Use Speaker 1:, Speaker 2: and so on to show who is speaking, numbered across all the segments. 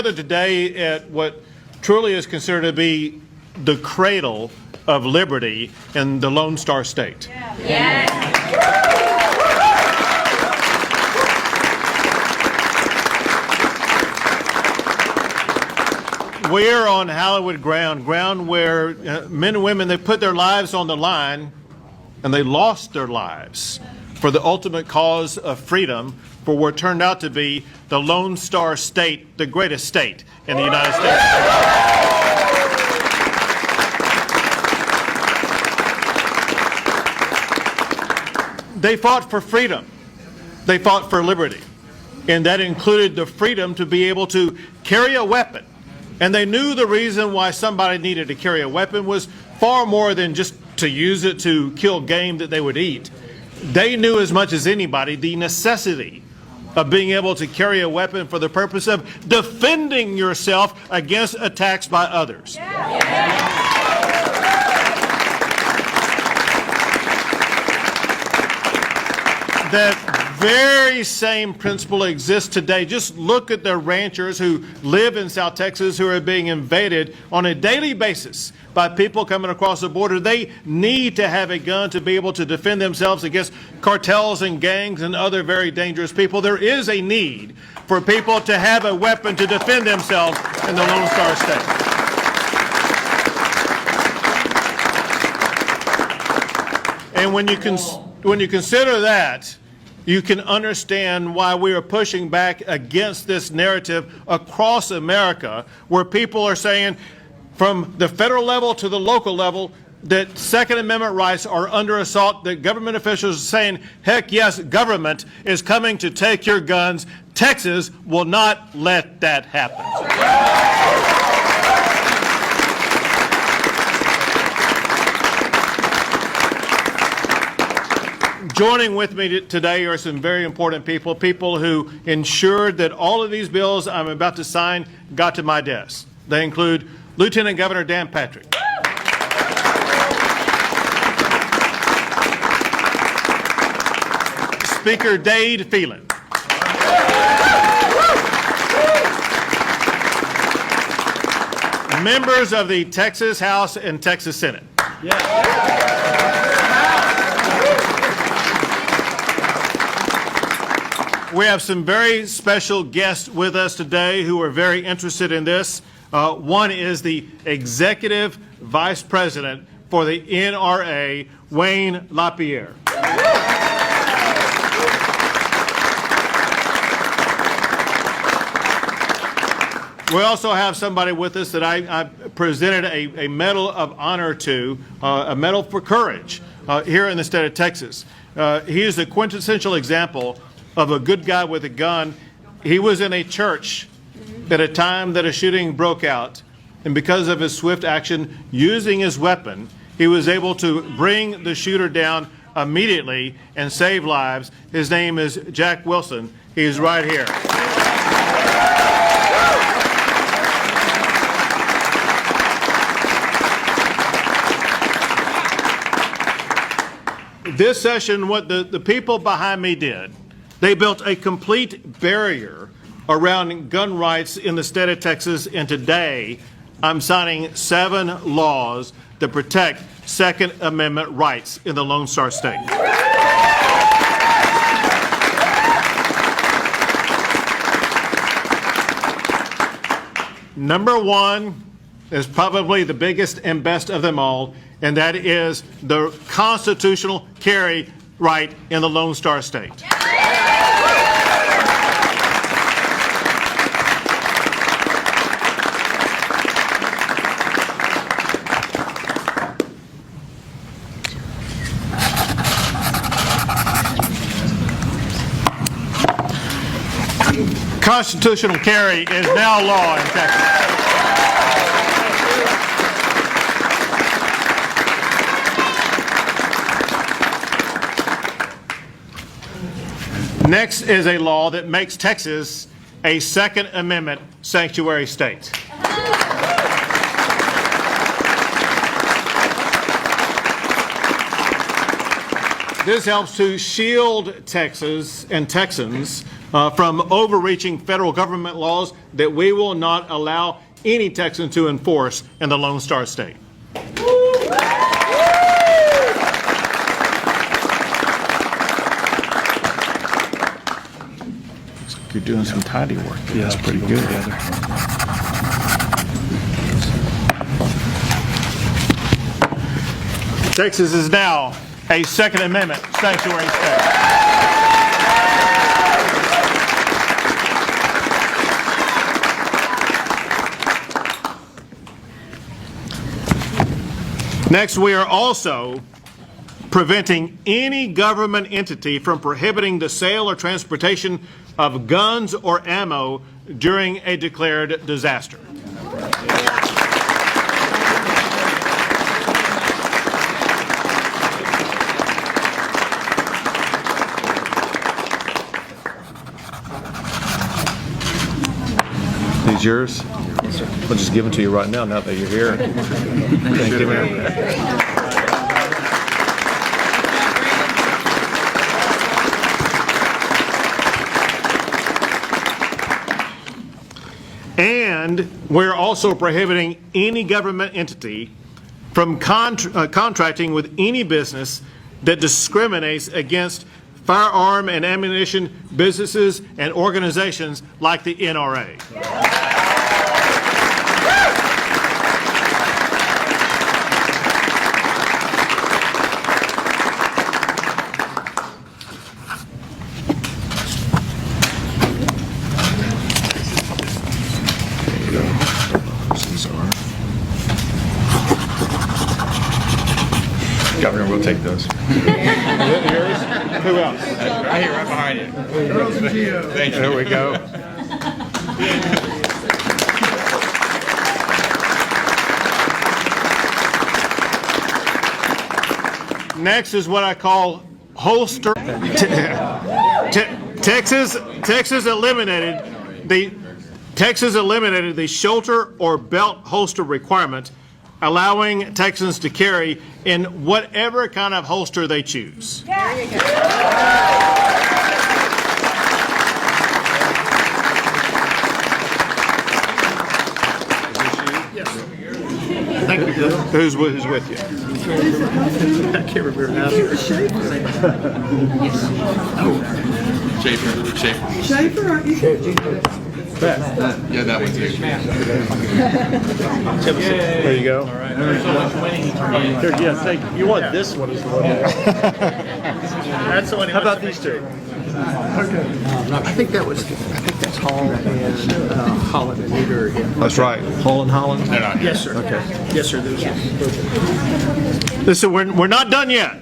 Speaker 1: gathered today at what truly is considered to be the cradle of liberty in the Lone Star State. We're on hallowed ground where men and women, they put their lives on the line and they lost their lives for the ultimate cause of freedom for what turned out to be the Lone Star State, the greatest state in the United States. They fought for freedom. They fought for liberty. And that included the freedom to be able to carry a weapon. And they knew the reason why somebody needed to carry a weapon was far more than just to use it to kill game that they would eat. They knew as much as anybody the necessity of being able to carry a weapon for the purpose of defending yourself against attacks by others. That very same principle exists today. Just look at the ranchers who live in South Texas who are being invaded on a daily basis by people coming across the border. They need to have a gun to be able to defend themselves against cartels and gangs and other very dangerous people. There is a need for people to have a weapon to defend themselves in the Lone Star State. And when you consider that, you can understand why we are pushing back against this narrative across America, where people are saying from the federal level to the local level that Second Amendment rights are under assault, that government officials are saying, heck yes, government is coming to take your guns. Texas will not let that happen. Joining with me today are some very important people who ensured that all of these bills I'm about to sign got to my desk. They include Lieutenant Governor Dan Patrick, Speaker Dade Phelan, members of the Texas House and Texas Senate. We have some very special guests with us today who are very interested in this. One is the Executive Vice President for the NRA, Wayne LaPierre. We also have somebody with us that I presented a Medal of Honor to, a Medal for Courage here in the state of Texas. He is the quintessential example of a good guy with a gun. He was in a church at a time that a shooting broke out, and because of his swift action using his weapon, he was able to bring the shooter down immediately and save lives. His name is Jack Wilson. He's right here. This session, what the people behind me did, they built a complete barrier around gun rights in the state of Texas, and today I'm signing 7 laws that protect Second Amendment rights in the Lone Star State. Number 1 is probably the biggest and best of them all, and that is the constitutional carry right in the Lone Star State. Constitutional carry is now law in Texas. Next is a law that makes Texas a Second Amendment sanctuary state. This helps to shield Texas and Texans from overreaching federal government laws that we will not allow any Texan to enforce in the Lone Star State. You're doing some tidy work. Yeah, that's pretty good. Texas is now a Second Amendment sanctuary state. Next, we are also preventing any government entity from prohibiting the sale or transportation of guns or ammo during a declared disaster. These yours?
Speaker 2: Yes, sir.
Speaker 1: We'll just give them to you right now that you're here. Thank you, man. And we're also prohibiting any government entity from contracting with any business that discriminates against firearm and ammunition businesses and organizations like the NRA.
Speaker 3: Governor, we'll take those.
Speaker 1: Yours? Who else?
Speaker 3: Right here, right behind you. Thank you.
Speaker 1: There we go. Next is what I call holster. Texas eliminated the shoulder or belt holster requirement, allowing Texans to carry in whatever kind of holster they choose.
Speaker 4: There you go.
Speaker 1: Thank you. Who's with you?
Speaker 2: I can't remember now.
Speaker 3: Schaefer,
Speaker 4: aren't you?
Speaker 3: yeah, that one too.
Speaker 1: There you go.
Speaker 2: Yeah, thank you. You want this one as the one. That's the one. How about these two?
Speaker 5: I think that's Hall and Holland and Eater.
Speaker 1: That's right.
Speaker 2: Hall and Holland?
Speaker 3: They're not here.
Speaker 2: Yes, sir. Okay. Yes, sir.
Speaker 1: Listen, we're not done yet.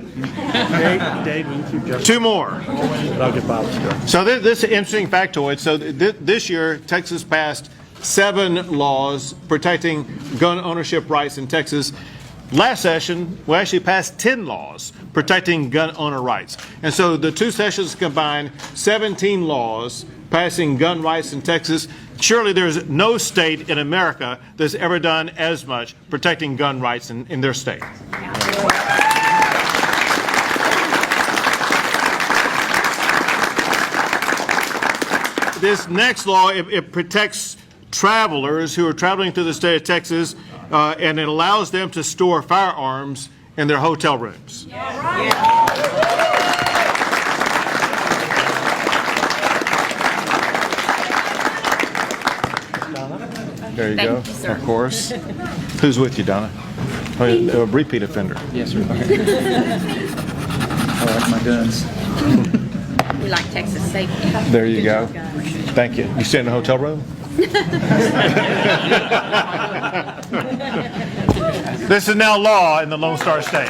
Speaker 2: Dave, you just.
Speaker 1: Two more.
Speaker 2: I'll get Bob's stuff.
Speaker 1: So this is an interesting factoid. So this year, Texas passed 7 laws protecting gun ownership rights in Texas. Last session, we actually passed 10 laws protecting gun owner rights. And so the 2 sessions combined 17 laws passing gun rights in Texas. Surely there's no state in America that's ever done as much protecting gun rights in their state. This next law, it protects travelers who are traveling through the state of Texas, and it allows them to store firearms in their hotel rooms. There you go.
Speaker 4: Thank you, sir.
Speaker 1: Of course. Who's with you, Donna? Oh, yeah, a repeat offender.
Speaker 5: Yes, sir. I like my guns.
Speaker 4: We like Texas safety.
Speaker 1: There you go. Thank you. You stay in the hotel room? This is now law in the Lone Star State.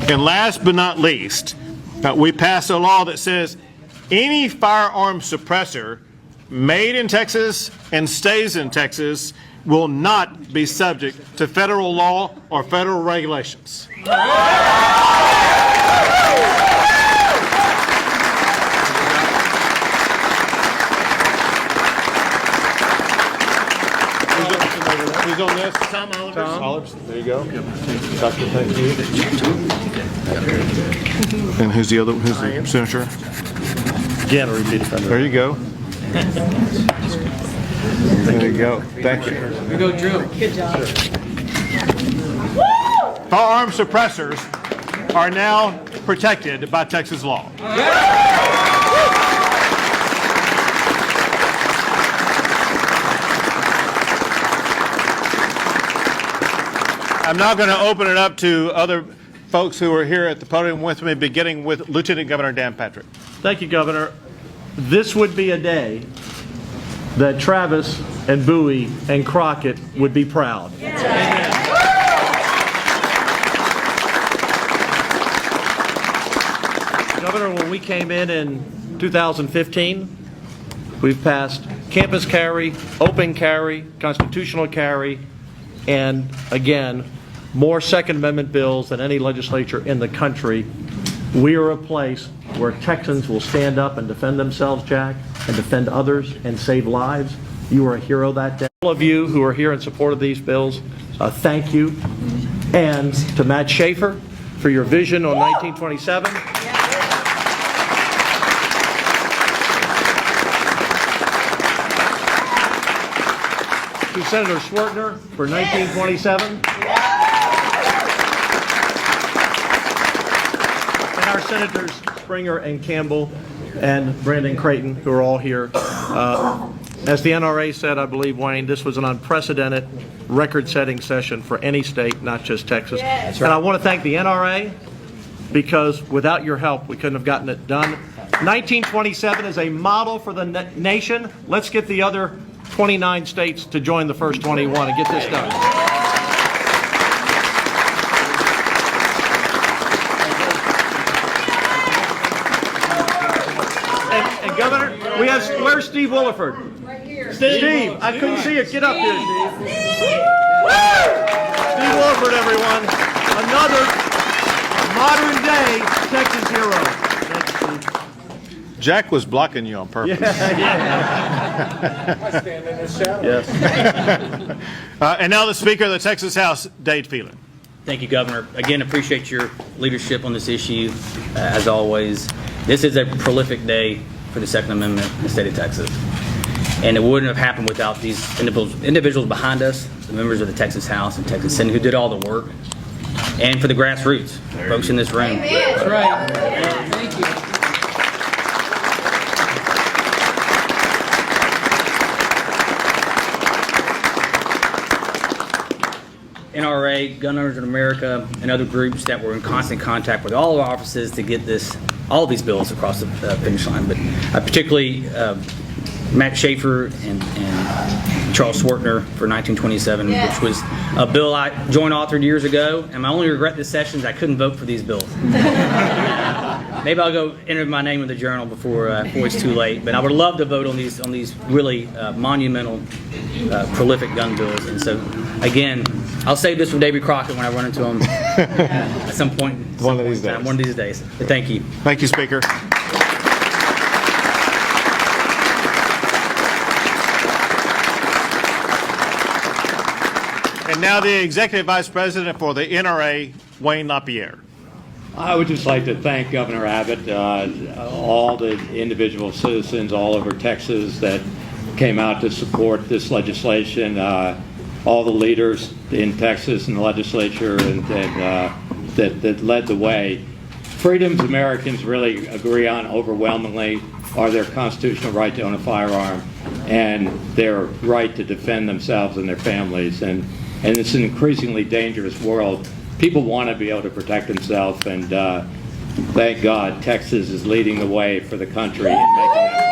Speaker 1: And last but not least, we passed a law that says any firearm suppressor made in Texas and stays in Texas will not be subject to federal law or federal regulations. Who's on this?
Speaker 2: Tom Oliver.
Speaker 1: Olives, there you go. Doctor, thank you. And who's the senator?
Speaker 2: Again, a repeat offender.
Speaker 1: There you go. There you go. Thank you.
Speaker 6: You go, Drew.
Speaker 1: Firearm suppressors are now protected by Texas law. I'm now going to open it up to other folks who are here at the podium with me, beginning with Lieutenant Governor Dan Patrick.
Speaker 2: Thank you, Governor. This would be a day that Travis and Bowie and Crockett would be proud. Governor, when we came in 2015, we've passed campus carry, open carry, constitutional carry, and again, more Second Amendment bills than any legislature in the country. We are a place where Texans will stand up and defend themselves, Jack, and defend others and save lives. You are a hero that day. All of you who are here in support of these bills, thank you. And to Matt Schaefer for your vision on 1927. To Senator Schwertner for 1927. And our Senators Springer and Campbell and Brandon Creighton, who are all here. As the NRA said, I believe, Wayne, this was an unprecedented, record-setting session for any state, not just Texas. Yes. And I want to thank the NRA, because without your help, we couldn't have gotten it done. 1927 is a model for the nation. Let's get the other 29 states to join the first 21 and get this done. And Governor, where's Steve Williford? Right here. Steve, I couldn't see you. Get up here, Steve. Steve Williford, everyone. Another modern day Texas hero. Thanks, Steve.
Speaker 1: Jack was blocking you on purpose.
Speaker 2: I stand in his shadow. Yes.
Speaker 1: And now the Speaker of the Texas House, Dade Phelan.
Speaker 6: Thank you, Governor. Again, appreciate your leadership on this issue. As always, this is a prolific day for the Second Amendment in the state of Texas. And it wouldn't have happened without these individuals behind us, the members of the Texas House and Texas Senate who did all the work, and for the grassroots, folks in this room.
Speaker 7: That's right. Thank you.
Speaker 6: NRA, Gun Owners in America, and other groups that were in constant contact with all of our offices to get all of these bills across the finish line. But particularly Matt Schaefer and Charles Swartner for 1927, which was a bill I joint authored years ago. And my only regret this session is I couldn't vote for these bills. Maybe I'll go enter my name in the journal before it's too late. But I would love to vote on these really monumental, prolific gun bills. And so, again, I'll save this for Davy Crockett when I run into him at some point.
Speaker 1: One of these days.
Speaker 6: One of these days. But thank you.
Speaker 1: Thank you, Speaker. And now the Executive Vice President for the NRA, Wayne LaPierre.
Speaker 8: I would just like to thank Governor Abbott, all the individual citizens all over Texas that came out to support this legislation, all the leaders in Texas and the legislature that led the way. Freedoms Americans really agree on overwhelmingly are their constitutional right to own a firearm and their right to defend themselves and their families. And it's an increasingly dangerous world. People want to be able to protect themselves, and thank God Texas is leading the way for the country in making that